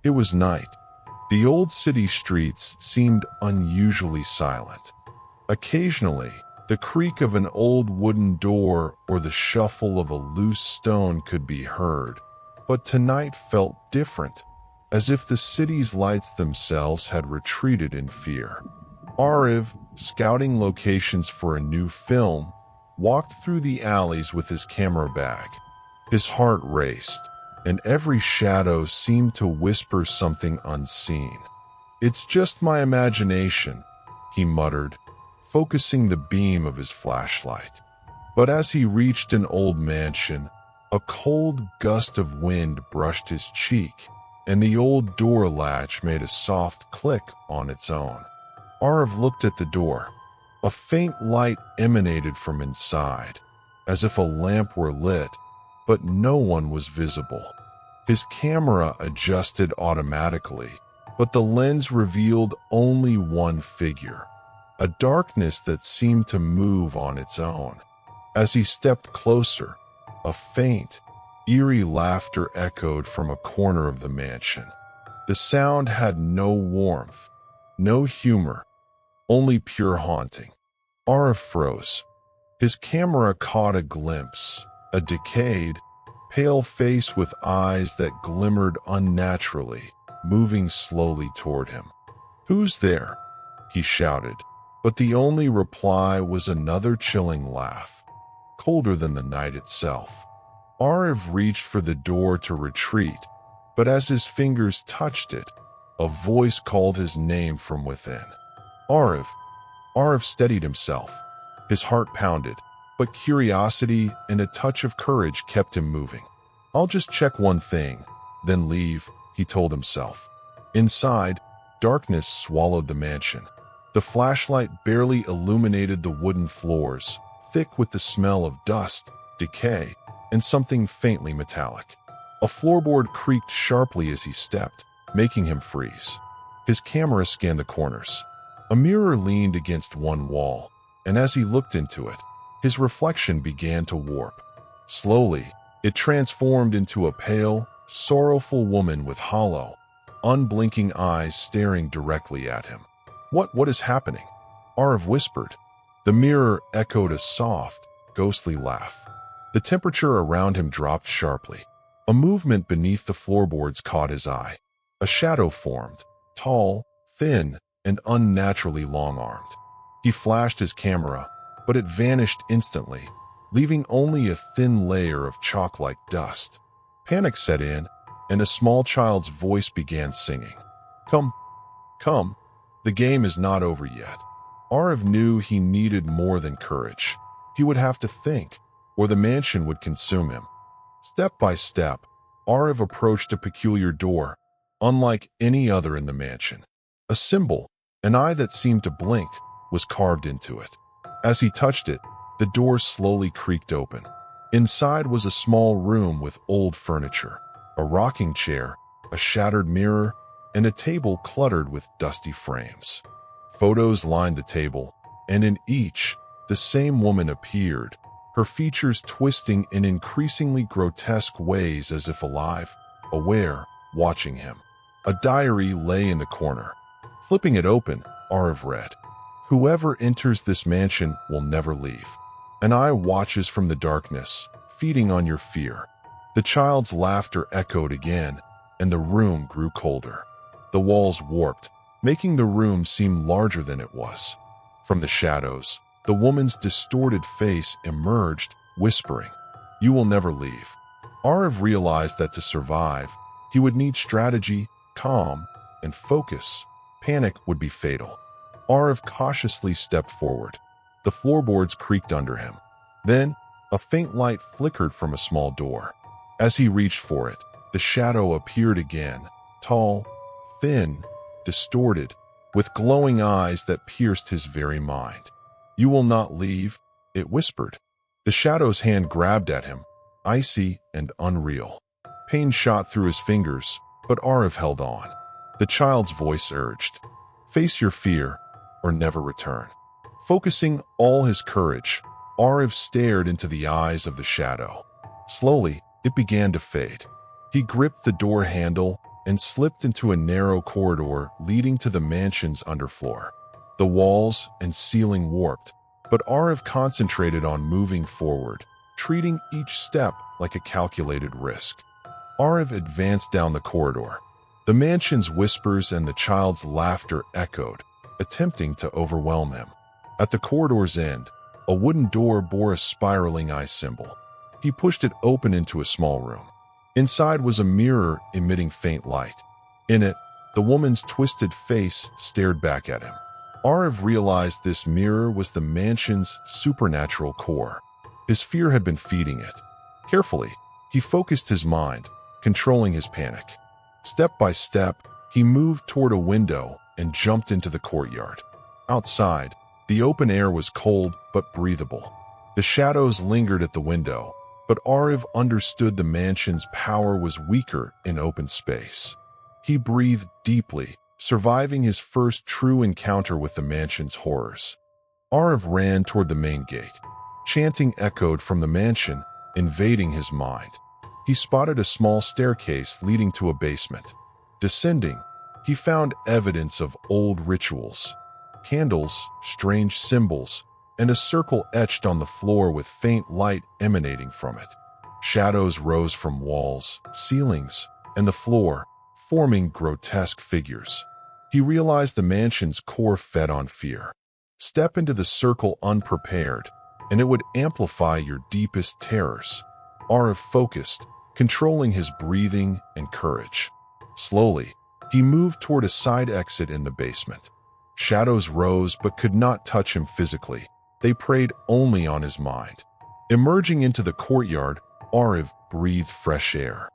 It was night. The old city streets seemed unusually silent. Occasionally, the creak of an old wooden door or the shuffle of a loose stone could be heard, but tonight felt different, as if the city's lights themselves had retreated in fear. Ariv, scouting locations for a new film, walked through the alleys with his camera bag. His heart raced, and every shadow seemed to whisper something unseen. "It's just my imagination," he muttered, focusing the beam of his flashlight. But as he reached an old mansion, a cold gust of wind brushed his cheek, and the old door latch made a soft click on its own. Ariv looked at the door. A faint light emanated from inside, as if a lamp were lit, but no one was visible. His camera adjusted automatically, but the lens revealed only one figure, a darkness that seemed to move on its own. As he stepped closer, a faint, eerie laughter echoed from a corner of the mansion. The sound had no warmth, no humor, only pure haunting. Ariv froze. His camera caught a glimpse, a decayed, pale face with eyes that glimmered unnaturally, moving slowly toward him. "Who's there?" he shouted, but the only reply was another chilling laugh, colder than the night itself. Ariv reached for the door to retreat, but as his fingers touched it, a voice called his name from within. "Ariv." Ariv steadied himself. His heart pounded, but curiosity and a touch of courage kept him moving. "I'll just check one thing, then leave," he told himself. Inside, darkness swallowed the mansion. The flashlight barely illuminated the wooden floors, thick with the smell of dust, decay, and something faintly metallic. A floorboard creaked sharply as he stepped, making him freeze. His camera scanned the corners. A mirror leaned against one wall, and as he looked into it, his reflection began to warp. Slowly, it transformed into a pale, sorrowful woman with hollow, unblinking eyes staring directly at him. What is happening?" Ariv whispered. The mirror echoed a soft, ghostly laugh. The temperature around him dropped sharply. A movement beneath the floorboards caught his eye. A shadow formed, tall, thin, and unnaturally long-armed. He flashed his camera, but it vanished instantly, leaving only a thin layer of chalk-like dust. Panic set in, and a small child's voice began singing. Come, the game is not over yet." Ariv knew he needed more than courage. He would have to think, or the mansion would consume him. Step by step, Ariv approached a peculiar door, unlike any other in the mansion. A symbol, an eye that seemed to blink, was carved into it. As he touched it, the door slowly creaked open. Inside was a small room with old furniture, a rocking chair, a shattered mirror, and a table cluttered with dusty frames. Photos lined the table, and in each, the same woman appeared, her features twisting in increasingly grotesque ways as if alive, aware, watching him. A diary lay in the corner. Flipping it open, Ariv read, "Whoever enters this mansion will never leave. An eye watches from the darkness, feeding on your fear." The child's laughter echoed again, and the room grew colder. The walls warped, making the room seem larger than it was. From the shadows, the woman's distorted face emerged, whispering, "You will never leave." Ariv realized that to survive, he would need strategy, calm, and focus. Panic would be fatal. Ariv cautiously stepped forward. The floorboards creaked under him. Then, a faint light flickered from a small door. As he reached for it, the shadow appeared again, tall, thin, distorted, with glowing eyes that pierced his very mind. "You will not leave," it whispered. The shadow's hand grabbed at him, icy and unreal. Pain shot through his fingers, but Ariv held on. The child's voice urged, "Face your fear, or never return." Focusing all his courage, Ariv stared into the eyes of the shadow. Slowly, it began to fade. He gripped the door handle, and slipped into a narrow corridor leading to the mansion's underfloor. The walls and ceiling warped, but Ariv concentrated on moving forward, treating each step like a calculated risk. Ariv advanced down the corridor. The mansion's whispers and the child's laughter echoed, attempting to overwhelm him. At the corridor's end, a wooden door bore a spiraling eye symbol. He pushed it open into a small room. Inside was a mirror emitting faint light. In it, the woman's twisted face stared back at him. Ariv realized this mirror was the mansion's supernatural core. His fear had been feeding it. Carefully, he focused his mind, controlling his panic. Step by step, he moved toward a window and jumped into the courtyard. Outside, the open air was cold but breathable. The shadows lingered at the window, but Ariv understood the mansion's power was weaker in open space. He breathed deeply, surviving his first true encounter with the mansion's horrors. Ariv ran toward the main gate. Chanting echoed from the mansion, invading his mind. He spotted a small staircase leading to a basement. Descending, he found evidence of old rituals. Candles, strange symbols, and a circle etched on the floor with faint light emanating from it. Shadows rose from walls, ceilings, and the floor, forming grotesque figures. He realized the mansion's core fed on fear. Step into the circle unprepared, and it would amplify your deepest terrors. Ariv focused, controlling his breathing and courage. Slowly, he moved toward a side exit in the basement. Shadows rose but could not touch him physically. They preyed only on his mind. Emerging into the courtyard, Ariv breathed fresh air.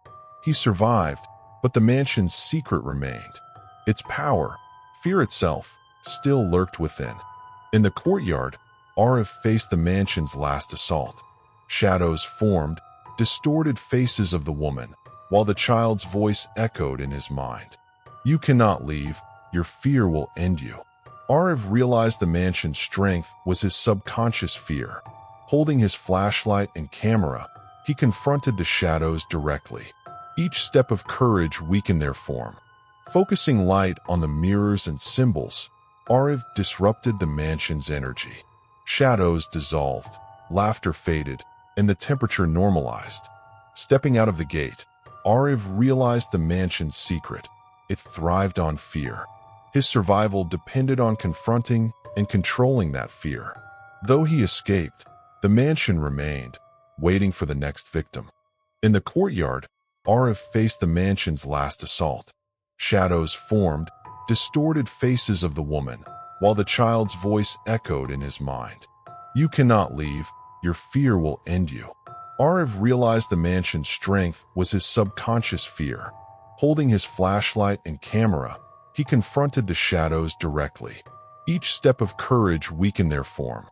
He survived, but the mansion's secret remained. Its power, fear itself, still lurked within. In the courtyard, Ariv faced the mansion's last assault. Shadows formed, distorted faces of the woman, while the child's voice echoed in his mind. "You cannot leave, your fear will end you." Ariv realized the mansion's strength was his subconscious fear. Holding his flashlight and camera, he confronted the shadows directly. Each step of courage weakened their form. Focusing light on the mirrors and symbols, Ariv disrupted the mansion's energy. Shadows dissolved, laughter faded, and the temperature normalized. Stepping out of the gate, Ariv realized the mansion's secret. It thrived on fear. His survival depended on confronting and controlling that fear. Though he escaped, the mansion remained, waiting for the next victim. In the courtyard, Ariv faced the mansion's last assault. Shadows formed, distorted faces of the woman, while the child's voice echoed in his mind. "You cannot leave, your fear will end you." Ariv realized the mansion's strength was his subconscious fear. Holding his flashlight and camera, he confronted the shadows directly. Each step of courage weakened their form.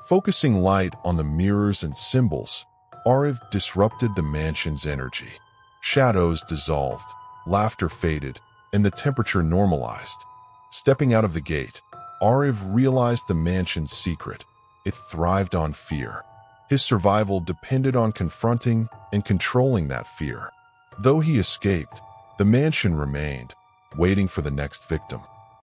Focusing light on the mirrors and symbols, Ariv disrupted the mansion's energy. Shadows dissolved, laughter faded, and the temperature normalized. Stepping out of the gate, Ariv realized the mansion's secret. It thrived on fear. His survival depended on confronting and controlling that fear. Though he escaped, the mansion remained, waiting for the next victim.